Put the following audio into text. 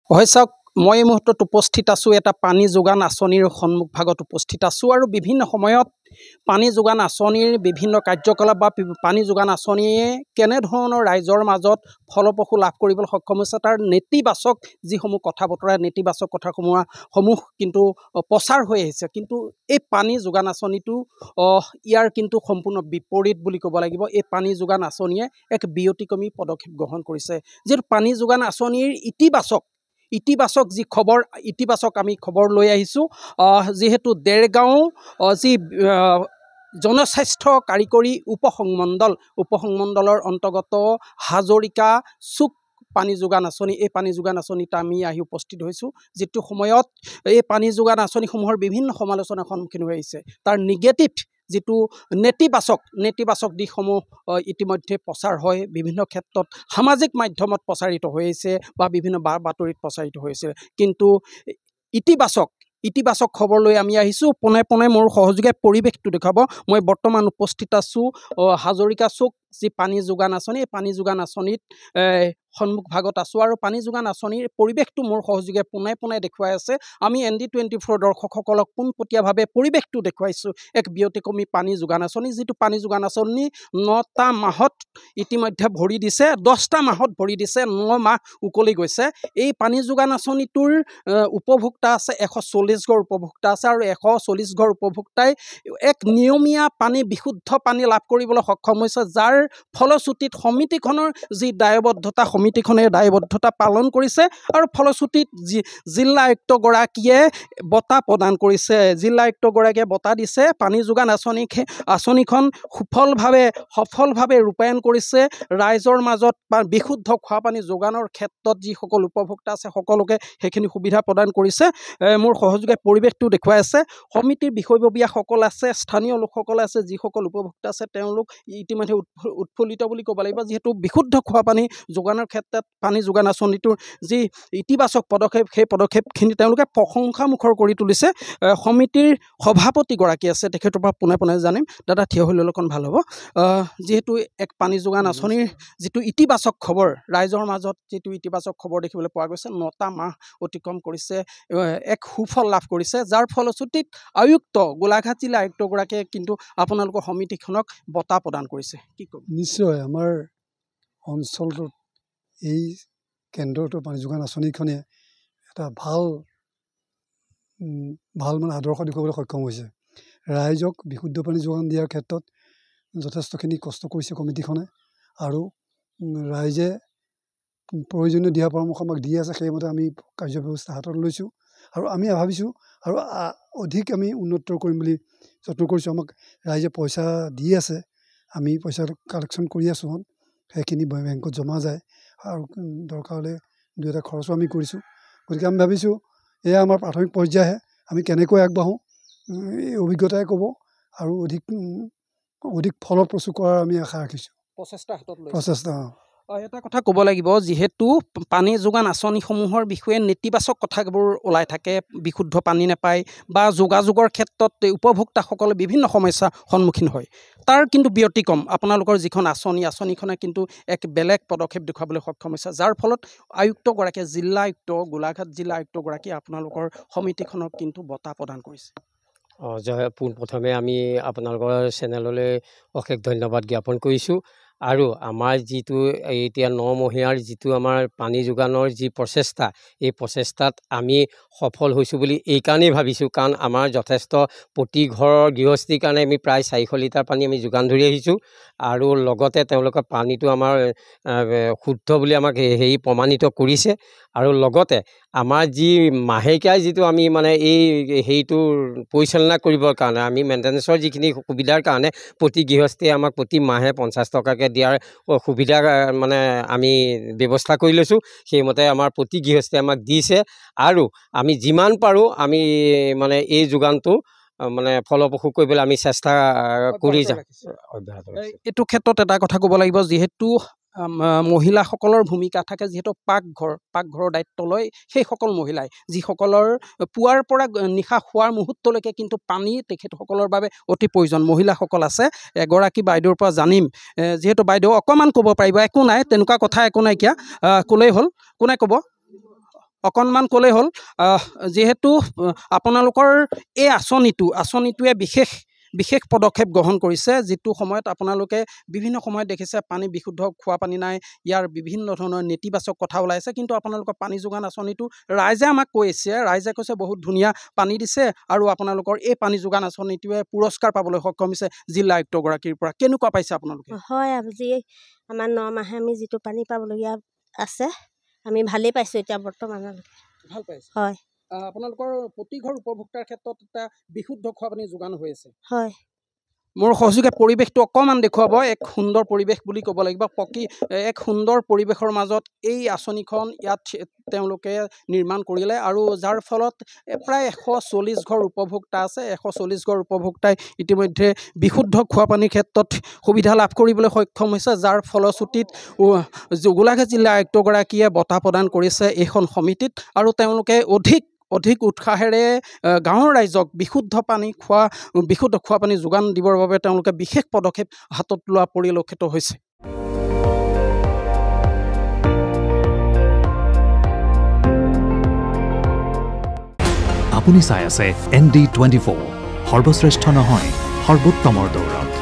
হয় চাওক, মই এই মুহূৰ্তত উপস্থিত আছোঁ এটা পানী যোগান আঁচনিৰ সন্মুখভাগত উপস্থিত আছোঁ আৰু বিভিন্ন সময়ত পানী যোগান আঁচনিৰ বিভিন্ন কাৰ্যকলাপ বা পানী যোগান আঁচনিয়ে কেনেধৰণৰ ৰাইজৰ মাজত ফলপ্ৰসূ লাভ কৰিবলৈ সক্ষম হৈছে তাৰ নেতিবাচক যিসমূহ কথা বতৰা নেতিবাচক কথাসমূহ কিন্তু প্ৰচাৰ হৈ আহিছে। কিন্তু এই পানী যোগান আঁচনিটো ইয়াৰ কিন্তু সম্পূৰ্ণ বিপৰীত বুলি ক'ব লাগিব। এই পানী যোগান আঁচনিয়ে এক ব্যতিক্ৰমী পদক্ষেপ গ্ৰহণ কৰিছে। যিহেতু পানী যোগান আঁচনিৰ ইতিবাচক যি খবৰ, আমি খবৰ লৈ আহিছোঁ। যিহেতু দেৰগাঁও যি জনস্বাস্থ্য কাৰিকৰী উপসংমণ্ডলৰ অন্তৰ্গত হাজৰিকা চুক পানী যোগান আঁচনি, এই পানী যোগান আঁচনিত আমি আহি উপস্থিত হৈছোঁ। যিটো সময়ত এই পানী যোগান আঁচনিসমূহৰ বিভিন্ন সমালোচনাৰ সন্মুখীন হৈ আহিছে। তাৰ যিটো নেতিবাচক দিশসমূহ ইতিমধ্যে প্ৰচাৰ হয়, বিভিন্ন ক্ষেত্ৰত সামাজিক মাধ্যমত প্ৰচাৰিত হৈ আহিছে বা বিভিন্ন বাতৰিত প্ৰচাৰিত হৈছে। কিন্তু ইতিবাচক খবৰ লৈ আমি আহিছোঁ। পোনে মোৰ সহযোগে পৰিৱেশটো দেখুৱাব। মই বৰ্তমান উপস্থিত আছোঁ হাজৰিকা চুক যি পানী যোগান আঁচনি, এই পানী যোগান আঁচনিত সন্মুখ ভাগত আছোঁ আৰু পানী যোগান আঁচনিৰ পৰিৱেশটো মোৰ সহযোগে পোনে দেখুৱাই আছে। আমি ND24 দৰ্শকসকলক পোনপটীয়াভাৱে পৰিৱেশটো দেখুৱাইছোঁ। এক ব্যতিক্ৰমী পানী যোগান আঁচনি, যিটো পানী যোগান আঁচনি 9টা মাহত ইতিমধ্যে ভৰি দিছে, 10টা মাহত ভৰি দিছে, 9 মাহ উকলি গৈছে। এই পানী যোগান আঁচনিটোৰ উপভোক্তা আছে 140 ঘৰ উপভোক্তা আছে আৰু 140 ঘৰ উপভোক্তাই এক নিয়মীয়া বিশুদ্ধ পানী লাভ কৰিবলৈ সক্ষম হৈছে, যাৰ ফলশ্ৰুতিত সমিতিখনৰ যি দায়বদ্ধতা, সমিতিখনে দায়বদ্ধতা পালন কৰিছে আৰু ফলশ্ৰুতিত জিলা আয়ুক্তগৰাকীয়ে বঁটা প্ৰদান কৰিছে। জিলা আয়ুক্তগৰাকীয়ে বঁটা দিছে। পানী যোগান আঁচনিখন সফলভাৱে ৰূপায়ণ কৰিছে। ৰাইজৰ মাজত বিশুদ্ধ খোৱাপানী যোগানৰ ক্ষেত্ৰত যিসকল উপভোক্তা আছে সকলোকে সেইখিনি সুবিধা প্ৰদান কৰিছে। মোৰ সহযোগে পৰিৱেশটো দেখুৱাই আছে। সমিতিৰ বিষয়ববীয়াসকল আছে, স্থানীয় লোকসকল আছে, যিসকল উপভোক্তা আছে তেওঁলোক ইতিমধ্যে উৎফুল্লিত বুলি ক'ব লাগিব। যিহেতু বিশুদ্ধ খোৱাপানী যোগানৰ ক্ষেত্ৰত পানী যোগান আঁচনিটোৰ যি ইতিবাচক পদক্ষেপ, সেই পদক্ষেপখিনি তেওঁলোকে প্ৰশংসামুখৰ কৰি তুলিছে। সমিতিৰ সভাপতিগৰাকী আছে, তেখেতৰ পৰা পোনে জানিম। দাদা থিয় হৈ ল'লে অকণ ভাল হ'ব। যিহেতু এক পানী যোগান আঁচনিৰ যিটো ইতিবাচক খবৰ, ৰাইজৰ মাজত যিটো ইতিবাচক খবৰ দেখিবলৈ পোৱা গৈছে, 9টা মাহ অতিক্ৰম কৰিছে, এক সুফল লাভ কৰিছে, যাৰ ফলশ্ৰুতিত গোলাঘাট জিলা আয়ুক্তগৰাকীয়ে কিন্তু আপোনালোকৰ সমিতিখনক বঁটা প্ৰদান কৰিছে। কি ক'ব? নিশ্চয় আমাৰ অঞ্চলটোত এই কেন্দ্ৰটো পানী যোগান আঁচনিখনে এটা ভাল মানে আদৰ্শ দেখুৱাবলৈ সক্ষম হৈছে। ৰাইজক বিশুদ্ধ পানী যোগান দিয়াৰ ক্ষেত্ৰত যথেষ্টখিনি কষ্ট কৰিছে কমিটিখনে আৰু ৰাইজে প্ৰয়োজনীয় দিহা পৰামৰ্শ আমাক দি আছে। সেইমতে আমি কাৰ্যব্যৱস্থা হাতত লৈছোঁ আৰু আমি ভাবিছোঁ আৰু অধিক আমি উন্নত কৰিম বুলি যত্ন কৰিছোঁ। আমাক ৰাইজে পইচা দি আছে, আমি পইচা কালেকশ্যন কৰি আছোঁ। সেইখিনি বেংকত জমা যায় আৰু দৰকাৰ হ'লে 2 এটা খৰচো আমি কৰিছোঁ। গতিকে আমি ভাবিছোঁ এয়া আমাৰ প্ৰাথমিক পৰ্যায়হে, আমি কেনেকৈ আগবাঢ়োঁ এই অভিজ্ঞতাই ক'ব আৰু অধিক ফলপ্ৰসূ কৰাৰ আমি আশা ৰাখিছোঁ। প্ৰচেষ্টা এটা কথা ক'ব লাগিব, যিহেতু পানী যোগান আঁচনিসমূহৰ বিষয়ে নেতিবাচক কথাবোৰ ওলাই থাকে, বিশুদ্ধ পানী নাপায় বা যোগাযোগৰ ক্ষেত্ৰত উপভোক্তাসকলে বিভিন্ন সমস্যাৰ সন্মুখীন হয়। তাৰ কিন্তু ব্যতিক্ৰম আপোনালোকৰ যিখন আঁচনিখনে কিন্তু এক বেলেগ পদক্ষেপ দেখুৱাবলৈ সক্ষম হৈছে, যাৰ ফলত আয়ুক্তগৰাকীয়ে গোলাঘাট জিলা আয়ুক্তগৰাকীয়ে আপোনালোকৰ সমিতিখনক কিন্তু বঁটা প্ৰদান কৰিছে। পোনপ্ৰথমে আমি আপোনালোকৰ চেনেললৈ অশেষ ধন্যবাদ জ্ঞাপন কৰিছোঁ। আৰু আমাৰ যিটো এতিয়া 9 মহীয়াৰ যিটো আমাৰ পানী যোগানৰ যি প্ৰচেষ্টা, এই প্ৰচেষ্টাত আমি সফল হৈছোঁ বুলি এইকাৰণেই ভাবিছোঁ, কাৰণ আমাৰ যথেষ্ট প্ৰতি ঘৰৰ গৃহস্থীৰ কাৰণে আমি প্ৰায় 400 লিটাৰ পানী আমি যোগান ধৰি আহিছোঁ আৰু লগতে তেওঁলোকৰ পানীটো আমাৰ শুদ্ধ বুলি আমাক প্ৰমাণিত কৰিছে। আৰু লগতে আমাৰ যি মাহেকীয়াই যিটো আমি মানে এই পৰিচালনা কৰিবৰ কাৰণে আমি মেইনটেনেঞ্চৰ যিখিনি সুবিধাৰ কাৰণে প্ৰতি গৃহস্থীয়ে আমাক প্ৰতি মাহে 50 টকাকৈ দিয়াৰ সুবিধা মানে আমি ব্যৱস্থা কৰি লৈছোঁ। সেইমতে আমাৰ প্ৰতি গৃহস্থীয়ে আমাক দিছে আৰু আমি যিমান পাৰোঁ আমি মানে এই যোগানটো মানে ফলপ্ৰসূ কৰিবলৈ আমি চেষ্টা কৰি যাম। এইটো ক্ষেত্ৰত এটা কথা ক'ব লাগিব, যিহেতু মহিলাসকলৰ ভূমিকা থাকে, যিহেতু পাকঘৰৰ দায়িত্ব লয় সেইসকল মহিলাই, যিসকলৰ পুৱাৰ পৰা নিশা শোৱাৰ মুহূৰ্তলৈকে কিন্তু পানী তেখেতসকলৰ বাবে অতি প্ৰয়োজন। মহিলাসকল আছে, এগৰাকী বাইদেউৰ পৰা জানিম, যিহেতু বাইদেউ অকণমান ক'ব পাৰিব। একো নাই, তেনেকুৱা কথা একো নাইকিয়া, ক'লেই হ'ল। কোনে ক'ব? অকণমান ক'লেই হ'ল যিহেতু আপোনালোকৰ এই আঁচনিটোৱে বিশেষ পদক্ষেপ গ্ৰহণ কৰিছে, যিটো সময়ত আপোনালোকে বিভিন্ন সময়ত দেখিছে পানী বিশুদ্ধ খোৱা পানী নাই, ইয়াৰ বিভিন্ন ধৰণৰ নেতিবাচক কথা ওলাইছে, কিন্তু আপোনালোকৰ পানী যোগান আঁচনিটো ৰাইজে আমাক ৰাইজে কৈছে বহুত ধুনীয়া পানী দিছে আৰু আপোনালোকৰ এই পানী যোগান আঁচনিটোৱে পুৰস্কাৰ পাবলৈ সক্ষম হৈছে জিলা আয়ুক্তগৰাকীৰ পৰা। কেনেকুৱা পাইছে আপোনালোকে? হয়, আজি আমাৰ 9 মাহে আমি যিটো পানী পাবলগীয়া আছে আমি ভালেই পাইছোঁ এতিয়া বৰ্তমানলৈকে। ভাল পাইছে? হয়। আপোনালোকৰ প্ৰতি ঘৰ উপভোক্তাৰ ক্ষেত্ৰত এটা বিশুদ্ধ খোৱা পানী যোগান হৈ আছে। হয়। মোৰ সহযোগে পৰিৱেশটো অকণমান দেখুৱাব। এক সুন্দৰ পৰিৱেশ বুলি ক'ব লাগিব। এক সুন্দৰ পৰিৱেশৰ মাজত এই আঁচনিখন ইয়াত তেওঁলোকে নিৰ্মাণ কৰিলে আৰু যাৰ ফলত প্ৰায় 140 ঘৰ উপভোক্তা আছে। 140 ঘৰ উপভোক্তাই ইতিমধ্যে বিশুদ্ধ খোৱা পানীৰ ক্ষেত্ৰত সুবিধা লাভ কৰিবলৈ সক্ষম হৈছে, যাৰ ফলশ্ৰুতিত গোলাঘাট জিলা আয়ুক্তগৰাকীয়ে বঁটা প্ৰদান কৰিছে এইখন সমিতিত আৰু তেওঁলোকে অধিক উৎসাহেৰে গাঁৱৰ ৰাইজক বিশুদ্ধ খোৱা পানী যোগান দিবৰ বাবে তেওঁলোকে বিশেষ পদক্ষেপ হাতত লোৱা পৰিলক্ষিত হৈছে। আপুনি চাই আছে ND24, সৰ্বশ্ৰেষ্ঠ নহয় সৰ্বোত্তমৰ দৌৰত।